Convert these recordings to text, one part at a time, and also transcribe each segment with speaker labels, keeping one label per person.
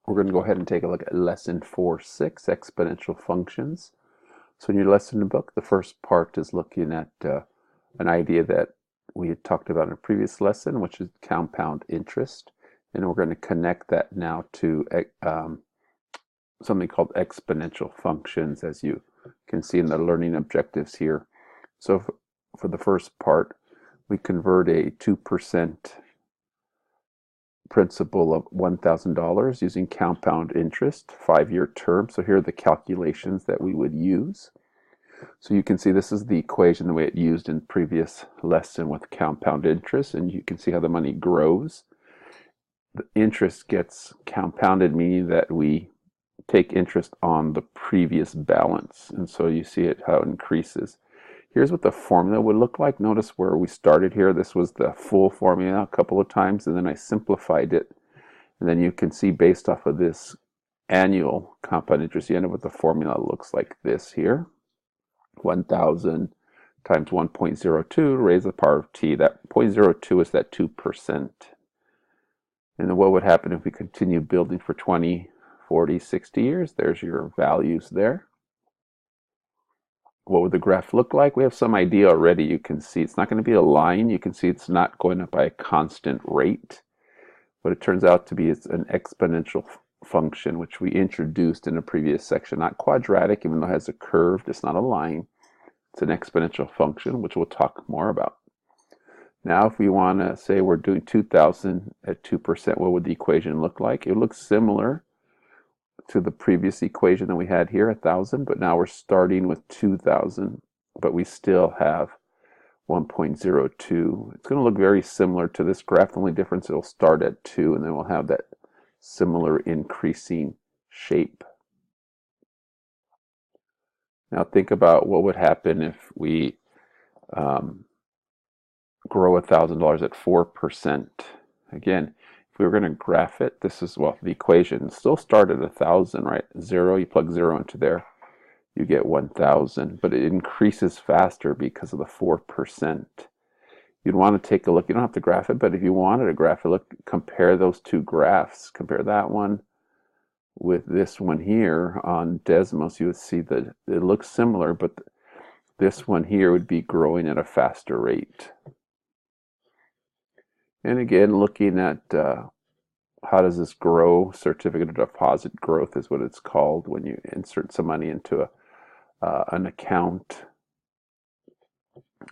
Speaker 1: We're going to go ahead and take a look at lesson 4.6, exponential functions. So in your lesson book, the first part is looking at an idea that we had talked about in a previous lesson, which is compound interest. And we're going to connect that now to something called exponential functions, as you can see in the learning objectives here. So for the first part, we convert a 2% principal of $1,000 using compound interest, 5-year term. So here are the calculations that we would use. So you can see this is the equation the way it used in previous lesson with compound interest, and you can see how the money grows. The interest gets compounded, meaning that we take interest on the previous balance, and so you see it how it increases. Here's what the formula would look like. Notice where we started here. This was the full formula a couple of times, and then I simplified it. And then you can see based off of this annual compound interest, you end up with the formula looks like this here. 1,000 times 1.02 raised to the power of t. That 0.02 is that 2%. And then what would happen if we continue building for 20, 40, 60 years? There's your values there. What would the graph look like? We have some idea already. You can see it's not going to be a line. You can see it's not going up by a constant rate. What it turns out to be is an exponential function, which we introduced in a previous section. Not quadratic, even though it has a curve. It's not a line. It's an exponential function, which we'll talk more about. Now, if we want to say we're doing 2,000 at 2%, what would the equation look like? It looks similar to the previous equation that we had here, 1,000, but now we're starting with 2,000, but we still have 1.02. It's going to look very similar to this graph. The only difference, it'll start at 2, and then we'll have that similar increasing shape. Now think about what would happen if we grow $1,000 at 4%. Again, if we were going to graph it, this is, well, the equation still start at 1,000, right? 0, you plug 0 into there, you get 1,000, but it increases faster because of the 4%. You'd want to take a look. You don't have to graph it, but if you wanted to graph it, look, compare those two graphs. Compare that one with this one here on Desmos. You would see that it looks similar, but this one here would be growing at a faster rate. And again, looking at how does this grow, certificate of deposit growth is what it's called when you insert some money into an account.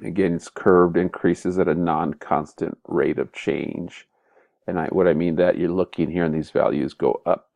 Speaker 1: Again, it's curved, increases at a non-constant rate of change. And what I mean that you're looking here and these values go up